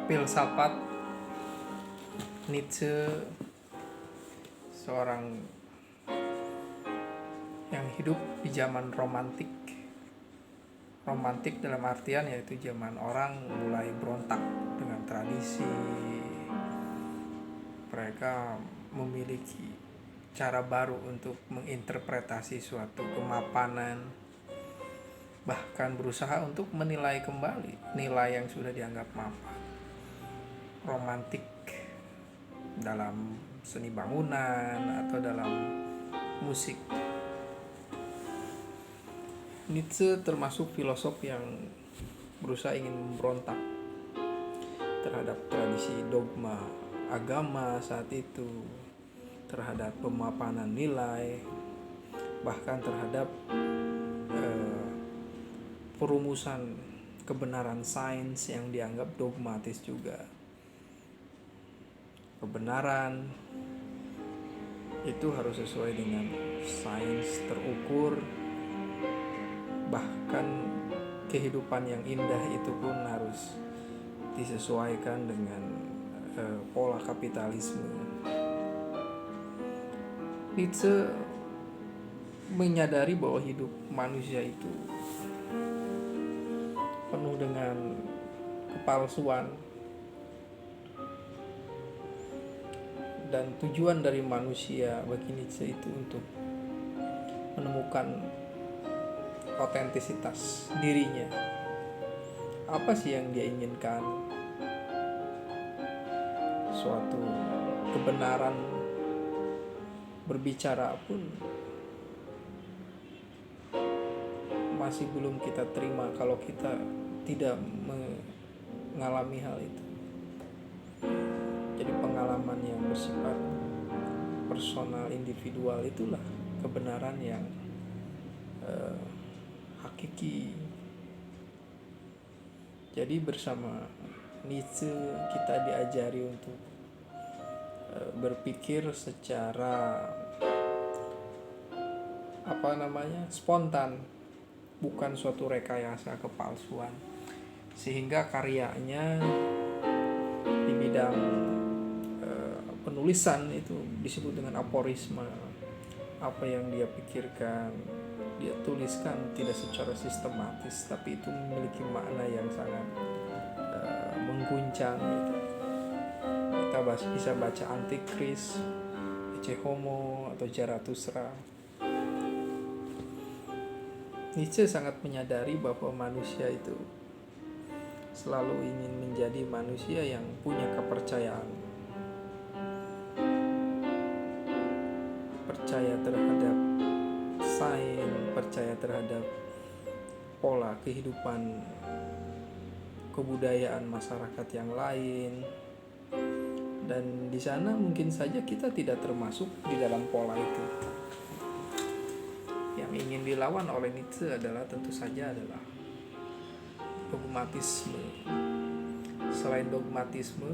Filsafat Nietzsche seorang yang hidup di zaman romantik. Romantik dalam artian yaitu zaman orang mulai berontak dengan tradisi. Mereka memiliki cara baru untuk menginterpretasi suatu kemapanan, bahkan berusaha untuk menilai kembali nilai yang sudah dianggap mapan. Romantik dalam seni bangunan atau dalam musik. Nietzsche termasuk filosof yang berusaha ingin memberontak terhadap tradisi dogma agama saat itu, terhadap pemapanan nilai, bahkan terhadap perumusan kebenaran sains yang dianggap dogmatis juga. Kebenaran itu harus sesuai dengan sains terukur, bahkan kehidupan yang indah itu pun harus disesuaikan dengan pola kapitalisme. Nietzsche menyadari bahwa hidup manusia itu penuh dengan kepalsuan, dan tujuan dari manusia bagi Nietzsche itu untuk menemukan otentisitas dirinya. Apa sih yang dia inginkan? Suatu kebenaran berbicara pun masih belum kita terima kalau kita tidak mengalami hal itu. Jadi pengalaman yang bersifat personal, individual itulah kebenaran yang hakiki. Jadi bersama Nietzsche kita diajari untuk berpikir secara spontan, bukan suatu rekayasa kepalsuan, sehingga karyanya di bidang penulisan itu disebut dengan aforisma. Apa yang dia pikirkan dia tuliskan tidak secara sistematis, tapi itu memiliki makna yang sangat mengguncang gitu. Kita bisa baca Antikris, Ecce Homo atau Zarathustra. Nietzsche sangat menyadari bahwa manusia itu selalu ingin menjadi manusia yang punya kepercayaan, percaya terhadap sains, percaya terhadap pola kehidupan kebudayaan masyarakat yang lain, dan di sana mungkin saja kita tidak termasuk di dalam pola itu. Yang ingin dilawan oleh Nietzsche adalah tentu saja adalah dogmatisme. Selain dogmatisme,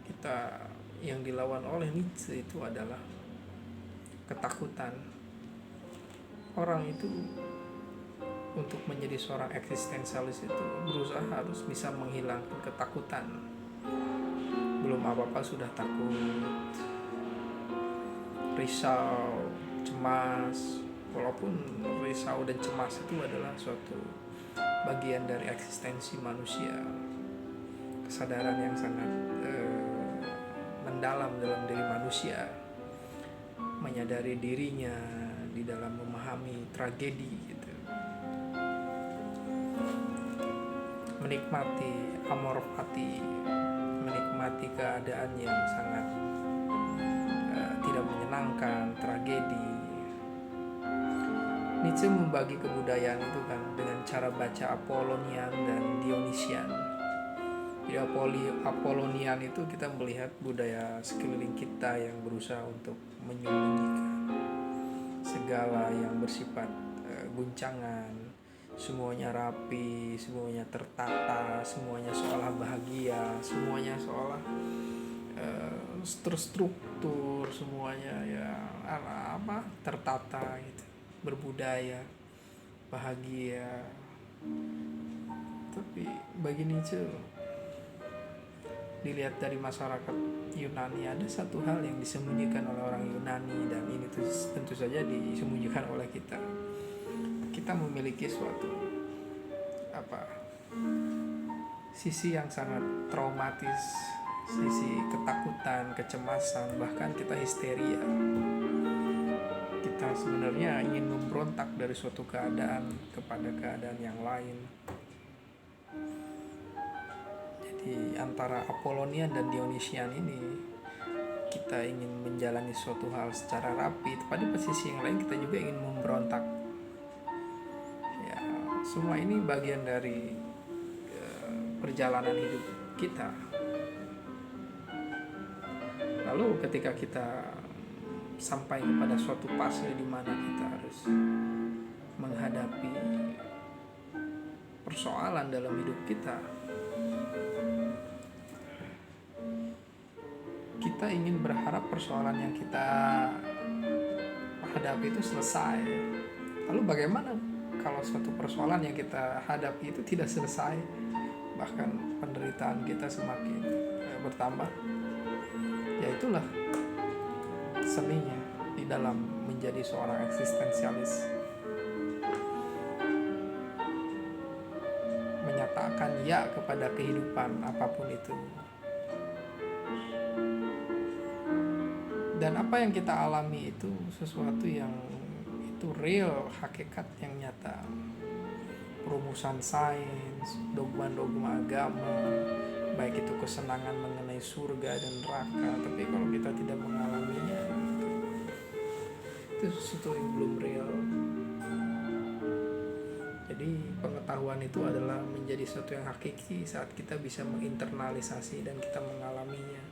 kita yang dilawan oleh Nietzsche itu adalah ketakutan. Orang itu untuk menjadi seorang eksistensialis itu berusaha harus bisa menghilangkan ketakutan. Belum apa-apa sudah takut, risau, cemas. Walaupun risau dan cemas itu adalah suatu bagian dari eksistensi manusia, kesadaran yang sangat mendalam dalam diri manusia, menyadari dirinya di dalam memahami tragedi gitu. Menikmati amor fati, menikmati keadaan yang sangat tidak menyenangkan, tragedi. Nietzsche membagi kebudayaan itu kan dengan cara baca Apollonian dan Dionysian. Di Apollonian itu kita melihat budaya sekeliling kita yang berusaha untuk menyembunyikan segala yang bersifat guncangan. Semuanya rapi, semuanya tertata, semuanya seolah bahagia, semuanya seolah terstruktur, semuanya ya tertata gitu, berbudaya, bahagia. Tapi bagi Nietzsche dilihat dari masyarakat Yunani, ada satu hal yang disembunyikan oleh orang Yunani, dan ini tentu saja disembunyikan oleh kita. Kita memiliki suatu sisi yang sangat traumatis, sisi ketakutan, kecemasan, bahkan kita histeria. Kita sebenarnya ingin memberontak dari suatu keadaan kepada keadaan yang lain. Jadi antara Apollonian dan Dionysian ini, kita ingin menjalani suatu hal secara rapi, pada sisi yang lain kita juga ingin memberontak. Ya, semua ini bagian dari perjalanan hidup kita. Lalu ketika kita sampai kepada suatu fase di mana kita harus menghadapi persoalan dalam hidup kita, kita ingin berharap persoalan yang kita hadapi itu selesai. Lalu bagaimana kalau suatu persoalan yang kita hadapi itu tidak selesai, bahkan penderitaan kita semakin bertambah? Ya itulah seninya di dalam menjadi seorang eksistensialis, menyatakan ya kepada kehidupan apapun itu. Dan apa yang kita alami itu sesuatu yang itu real, hakikat yang nyata. Perumusan sains, dogma-dogma agama, baik itu kesenangan mengenai surga dan neraka, tapi kalau kita tidak mengalaminya, itu sesuatu yang belum real. Jadi pengetahuan itu adalah menjadi sesuatu yang hakiki saat kita bisa menginternalisasi dan kita mengalaminya,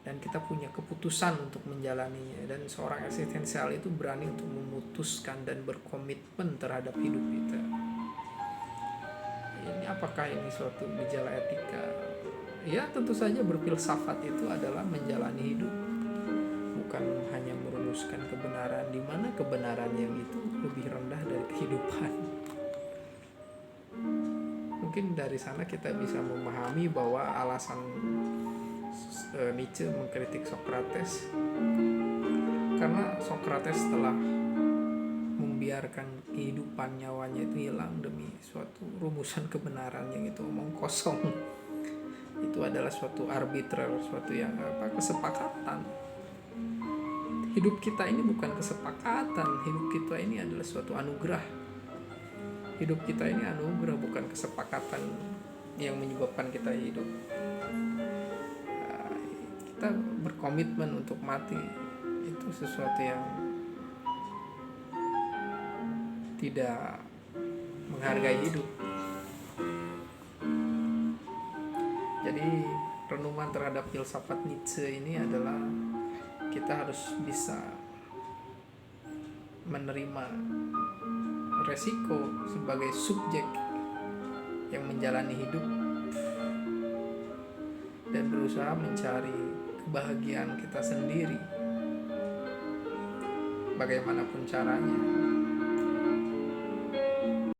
dan kita punya keputusan untuk menjalaninya. Dan seorang eksistensial itu berani untuk memutuskan dan berkomitmen terhadap hidup kita. Ini apakah ini suatu gejala etika? Ya tentu saja berfilsafat itu adalah menjalani hidup, bukan hanya merumuskan kebenaran, di mana kebenaran yang itu lebih rendah dari kehidupan. Mungkin dari sana kita bisa memahami bahwa alasan Nietzsche mengkritik Socrates, karena Socrates telah membiarkan kehidupan nyawanya itu hilang demi suatu rumusan kebenaran yang itu omong kosong. Itu adalah suatu arbitrer, suatu yang kesepakatan. Hidup kita ini bukan kesepakatan, hidup kita ini adalah suatu anugerah. Hidup kita ini anugerah, bukan kesepakatan yang menyebabkan kita hidup. Kita berkomitmen untuk mati, itu sesuatu yang tidak menghargai hidup. Jadi renungan terhadap filsafat Nietzsche ini adalah kita harus bisa menerima resiko sebagai subjek yang menjalani hidup dan berusaha mencari kebahagiaan kita sendiri bagaimanapun caranya.